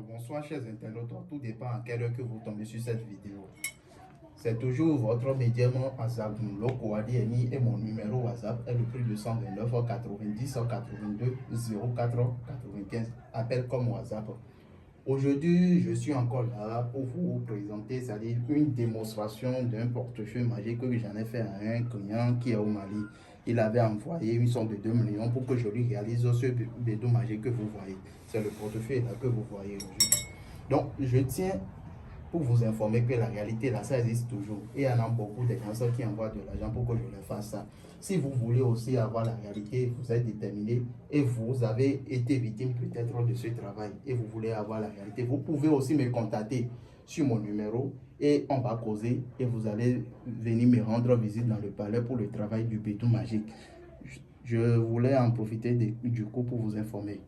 Bonsoir chers internautes, tout dépend à quelle heure que vous tombez sur cette vidéo. C'est toujours votre médium WhatsApp, Loko Adieni, et mon numéro WhatsApp est le plus de 129 90 82 04 95. Appel comme WhatsApp. Aujourd'hui, je suis encore là pour vous présenter, c'est-à-dire une démonstration d'un portefeuille magique que j'en ai fait à un client qui est au Mali. Il avait envoyé une somme de 2 millions pour que je lui réalise ce bédo magique que vous voyez. C'est le portefeuille là que vous voyez aujourd'hui. Donc, je tiens pour vous informer que la réalité là, ça existe toujours. Et il y en a beaucoup de gens qui envoient de l'argent pour que je leur fasse ça. Si vous voulez aussi avoir la réalité, vous êtes déterminé et vous avez été victime peut-être de ce travail et vous voulez avoir la réalité, vous pouvez aussi me contacter sur mon numéro et on va causer et vous allez venir me rendre visite dans le palais pour le travail du béton magique. Je voulais en profiter du coup pour vous informer.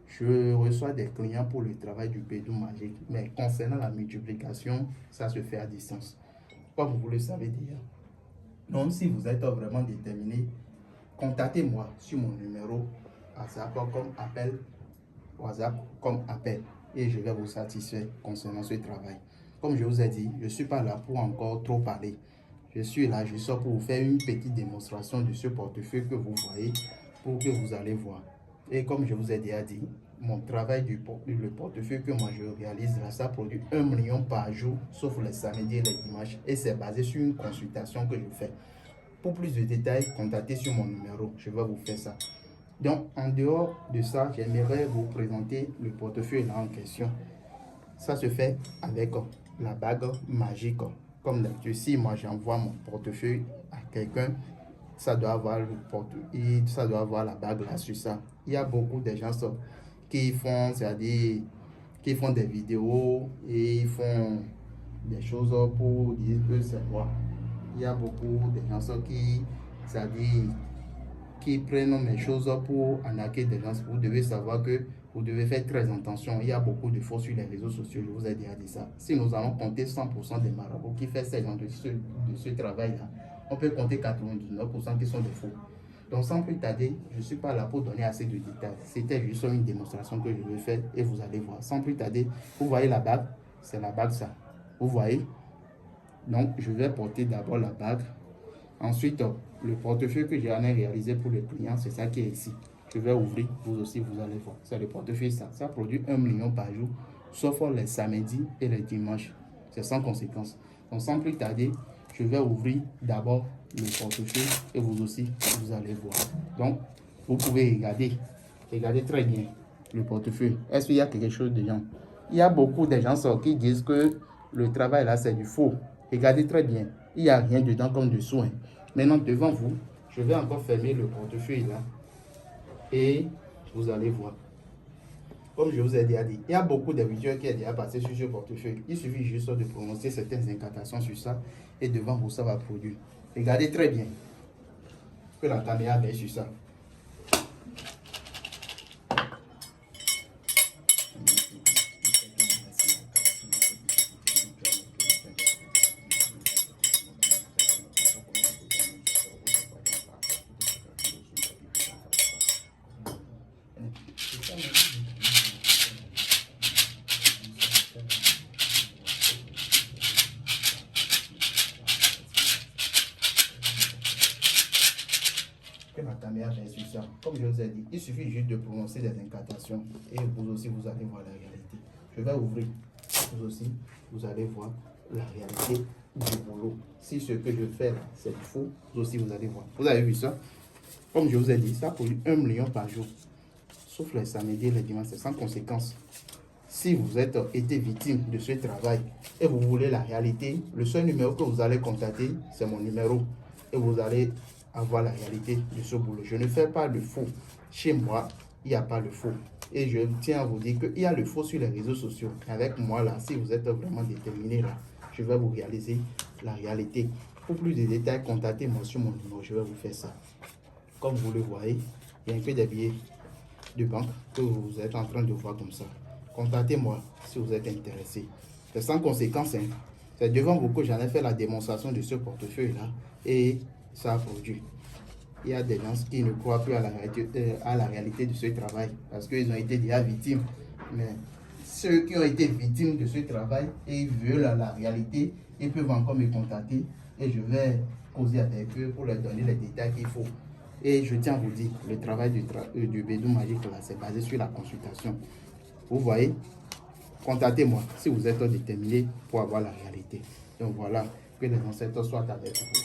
Je reçois des clients pour le travail du bédou magique, mais concernant la multiplication, ça se fait à distance. Comme vous le savez déjà. Donc, si vous êtes vraiment déterminé, contactez-moi sur mon numéro WhatsApp comme appel et je vais vous satisfaire concernant ce travail. Comme je vous ai dit, je ne suis pas là pour encore trop parler. Je suis là, je sors pour vous faire une petite démonstration de ce portefeuille que vous voyez pour que vous allez voir. Et comme je vous ai déjà dit, mon travail le portefeuille que moi je réalise là, ça produit 1 million par jour, sauf les samedis et les dimanches. Et c'est basé sur une consultation que je fais. Pour plus de détails, contactez sur mon numéro, je vais vous faire ça. Donc, en dehors de ça, j'aimerais vous présenter le portefeuille là en question. Ça se fait avec la bague magique. Comme d'habitude, si moi j'envoie mon portefeuille à quelqu'un, ça doit avoir le portefeuille, ça doit avoir la bague là sur ça. Il y a beaucoup de gens qui font, c'est-à-dire qui font des vidéos et ils font des choses pour dire que c'est moi. Il y a beaucoup de gens qui, c'est-à-dire qui prennent mes choses pour arnaquer des gens. Vous devez savoir que vous devez faire très attention. Il y a beaucoup de faux sur les réseaux sociaux, je vous ai déjà dit ça. Si nous allons compter 100% des marabouts qui font ce travail-là, on peut compter 99% qui sont des faux. Donc sans plus tarder, je ne suis pas là pour donner assez de détails. C'était juste une démonstration que je vais faire et vous allez voir. Sans plus tarder, vous voyez la bague, c'est la bague ça. Vous voyez? Donc je vais porter d'abord la bague. Ensuite, le portefeuille que j'en ai réalisé pour le client, c'est ça qui est ici. Je vais ouvrir, vous aussi vous allez voir. C'est le portefeuille ça. Ça produit 1 million par jour, sauf les samedis et les dimanches. C'est sans conséquence. Donc sans plus tarder, je vais ouvrir d'abord le portefeuille et vous aussi, vous allez voir. Donc, vous pouvez regarder. Regardez très bien le portefeuille. Est-ce qu'il y a quelque chose dedans? Il y a beaucoup de gens qui disent que le travail là, c'est du faux. Regardez très bien. Il n'y a rien dedans comme dessous. Maintenant, devant vous, je vais encore fermer le portefeuille là. Et vous allez voir. Comme je vous ai déjà dit, il y a beaucoup de vidéos qui sont déjà passées sur ce portefeuille. Il suffit juste de prononcer certaines incantations sur ça et devant vous, ça va produire. Regardez très bien que la caméra est sur ça. Que la caméra est sur ça. Comme je vous ai dit, il suffit juste de prononcer des incantations et vous aussi vous allez voir la réalité. Je vais ouvrir. Vous aussi, vous allez voir la réalité du boulot. Si ce que je fais c'est faux, vous aussi vous allez voir. Vous avez vu ça? Comme je vous ai dit, ça produit 1 million par jour. Sauf les samedis et les dimanches, c'est sans conséquence. Si vous êtes été victime de ce travail et vous voulez la réalité, le seul numéro que vous allez contacter, c'est mon numéro. Et vous allez avoir la réalité de ce boulot. Je ne fais pas le faux. Chez moi, il n'y a pas le faux. Et je tiens à vous dire qu'il y a le faux sur les réseaux sociaux. Avec moi, là, si vous êtes vraiment déterminé, là, je vais vous réaliser la réalité. Pour plus de détails, contactez-moi sur mon numéro. Je vais vous faire ça. Comme vous le voyez, il n'y a que des billets de banque que vous êtes en train de voir comme ça. Contactez-moi si vous êtes intéressé. C'est sans conséquence. C'est devant vous que j'en ai fait la démonstration de ce portefeuille-là. Et ça a produit. Il y a des gens qui ne croient plus à la réalité de ce travail parce qu'ils ont été déjà victimes. Mais ceux qui ont été victimes de ce travail et veulent la réalité, ils peuvent encore me contacter et je vais causer avec eux pour leur donner les détails qu'il faut. Et je tiens à vous dire, le travail du Bédou Magique, là, c'est basé sur la consultation. Vous voyez, contactez-moi si vous êtes déterminé pour avoir la réalité. Donc voilà, que les ancêtres soient avec vous.